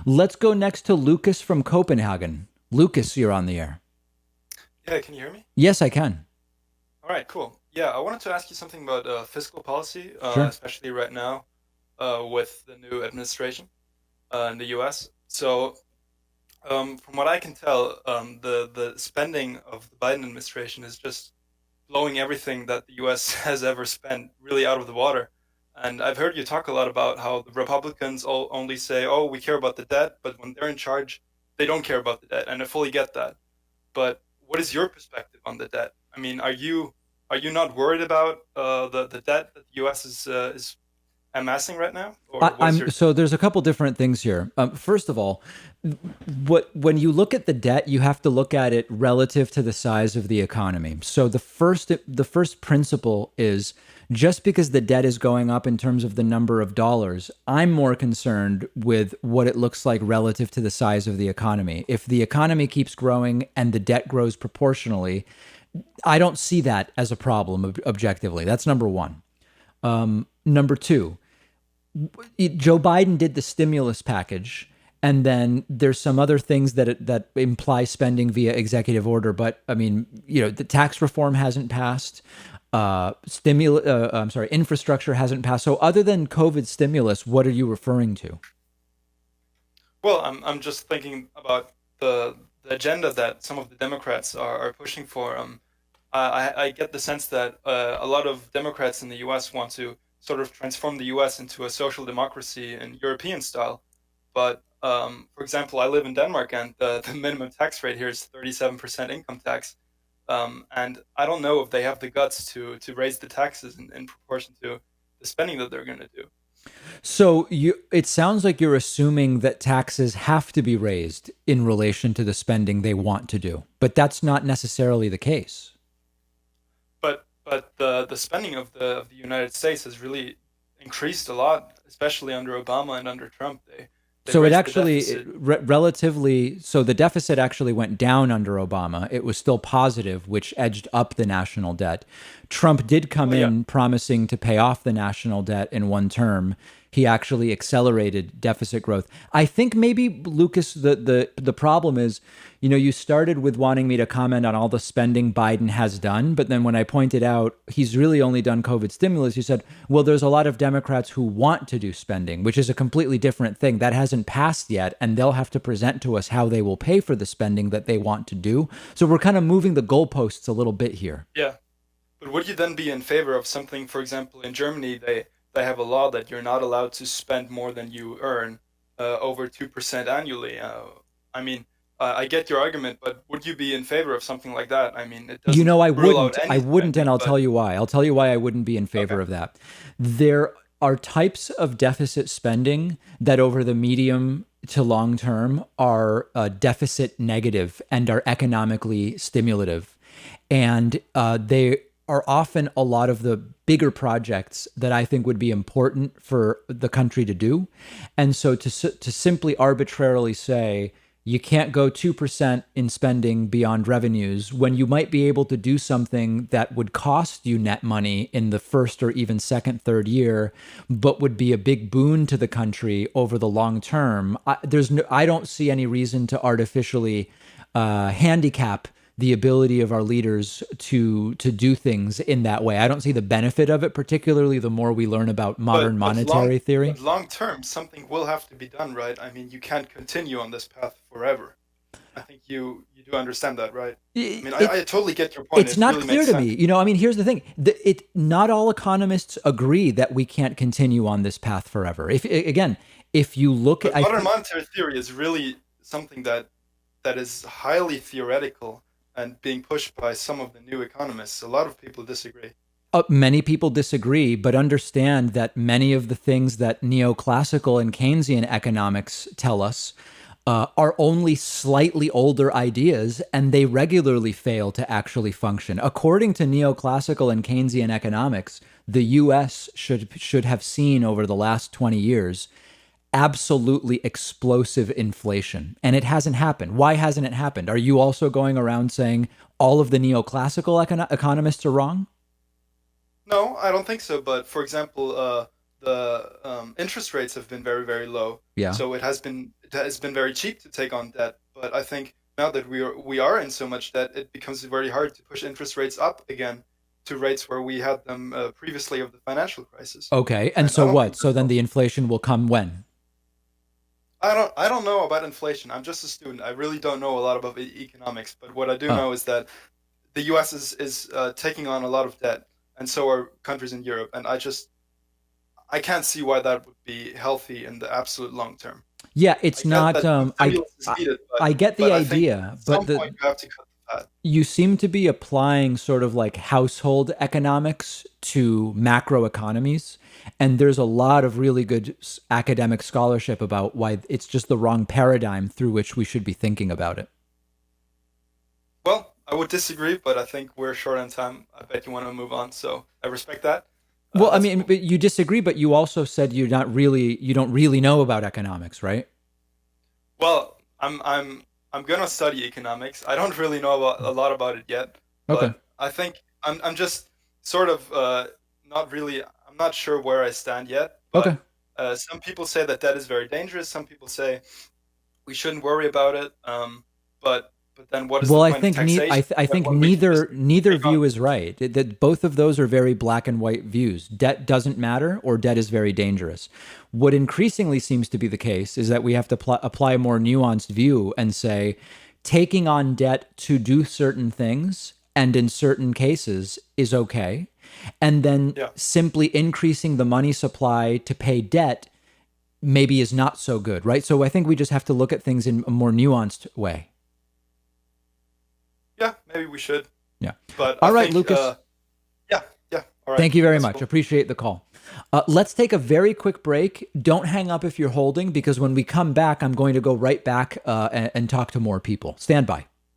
Let's go next to Lucas from Copenhagen. Lucas, you're on the air. Yeah, can you hear me? Yes, I can. All right, cool. Yeah, I wanted to ask you something about fiscal policy, Sure. especially right now with the new administration in the US. So, from what I can tell, the spending of the Biden administration is just blowing everything that the US has ever spent really out of the water. And I've heard you talk a lot about how the Republicans all only say, "Oh, we care about the debt," but when they're in charge, they don't care about the debt, and I fully get that. But what is your perspective on the debt? I mean, are you not worried about the debt that the U.S. is amassing right now, or what is I'm your so there's a couple different things here. First of all, when you look at the debt, you have to look at it relative to the size of the economy. So the first principle is just because the debt is going up in terms of the number of dollars, I'm more concerned with what it looks like relative to the size of the economy. If the economy keeps growing and the debt grows proportionally, I don't see that as a problem objectively. That's number one. Number two, Joe Biden did the stimulus package, and then there's some other things that imply spending via executive order. But I mean, the tax reform hasn't passed. I'm sorry, infrastructure hasn't passed. So other than COVID stimulus, what are you referring to? well, I'm just thinking about the agenda that some of the Democrats are pushing for. I get the sense that a lot of Democrats in the U.S. want to sort of transform the U.S. into a social democracy in European style. But for example, I live in Denmark, and the minimum tax rate here is 37% income tax. And I don't know if they have the guts to raise the taxes in proportion to the spending that they're going to do. So it sounds like you're assuming that taxes have to be raised in relation to the spending they want to do, but that's not necessarily the case. But the spending of the United States has really increased a lot, especially under Obama and under Trump. They So it raised the actually deficit. relatively, so the deficit actually went down under Obama. It was still positive, which edged up the national debt. Trump did come Oh yeah, in promising to pay off the national debt in one term. He actually accelerated deficit growth. I think maybe Lucas, the problem is, you started with wanting me to comment on all the spending Biden has done, but then when I pointed out he's really only done COVID stimulus, you said, well, there's a lot of Democrats who want to do spending, which is a completely different thing. That hasn't passed yet, and they'll have to present to us how they will pay for the spending that they want to do. So we're kind of moving the goalposts a little bit here. yeah. But would you then be in favor of something, for example, in Germany, they have a law that you're not allowed to spend more than you earn over 2% annually. I mean, I get your argument, but would you be in favor of something like that? I mean, it You doesn't know, I rule out wouldn't. I any wouldn't, and spending, I'll but tell you why. I'll tell you why I wouldn't be in okay. favor of that. There are types of deficit spending that, over the medium to long term, are deficit negative and are economically stimulative. And they are often a lot of the bigger projects that I think would be important for the country to do. And so to simply arbitrarily say, you can't go 2% in spending beyond revenues when you might be able to do something that would cost you net money in the first or even second, third year, but would be a big boon to the country over the long term. I don't see any reason to artificially handicap the ability of our leaders to do things in that way. I don't see the benefit of it, particularly the more we learn about modern monetary theory. But long term, something will have to be done, right? I mean, you can't continue on this path forever. I think you do understand that, right? I mean, It I totally get your point. it's It not really clear makes to sense. me. I mean, here's the thing: not all economists agree that we can't continue on this path forever. If again, if you look at, But modern monetary theory is really something that is highly theoretical and being pushed by some of the new economists. A lot of people disagree. many people disagree, but understand that many of the things that neoclassical and Keynesian economics tell us are only slightly older ideas, and they regularly fail to actually function. According to neoclassical and Keynesian economics, the U.S. should have seen over the last 20 years absolutely explosive inflation, and it hasn't happened. Why hasn't it happened? Are you also going around saying all of the neoclassical economists are wrong? No, I don't think so. But for example, the interest rates have been very, very low. Yeah. So it has been very cheap to take on debt. But I think now that we are in so much debt, it becomes very hard to push interest rates up again to rates where we had them previously of the financial crisis. Okay. And And I so don't what? think So then the inflation will come when? I don't know about inflation. I'm just a student. I really don't know a lot about economics. But what I do Oh. know is that the U.S. is taking on a lot of debt, and so are countries in Europe. And I can't see why that would be healthy in the absolute long term. Yeah, I it's get not that stimulus is needed, I get the but I think idea, at but some point you have to cut the fat. you seem to be applying sort of like household economics to macroeconomies. And there's a lot of really good academic scholarship about why it's just the wrong paradigm through which we should be thinking about it. Well, I would disagree, but I think we're short on time. I bet you want to move on, so I respect that. Well, I Let's mean, move. but you disagree, but you also said you don't really know about economics, right? Well, I'm gonna study economics. I don't really know about a lot about it yet, Okay. but I think I'm just sort of not really. I'm not sure where I stand yet. Okay. But some people say that debt is very dangerous. Some people say we shouldn't worry about it. But then what is the Well, I point of think taxation I think when we can just neither take on? view is right. That both of those are very black and white views. Debt doesn't matter, or debt is very dangerous. What increasingly seems to be the case is that we have to apply a more nuanced view and say, taking on debt to do certain things and in certain cases is okay, and then Yeah. simply increasing the money supply to pay debt maybe is not so good, right? So I think we just have to look at things in a more nuanced way. Yeah, maybe we should. Yeah. But All I right, think, Lucas. yeah, yeah. All right, Thank you very that's much. cool. Appreciate the call. Let's take a very quick break. Don't hang up if you're holding, because when we come back, I'm going to go right back and talk to more people. Stand by.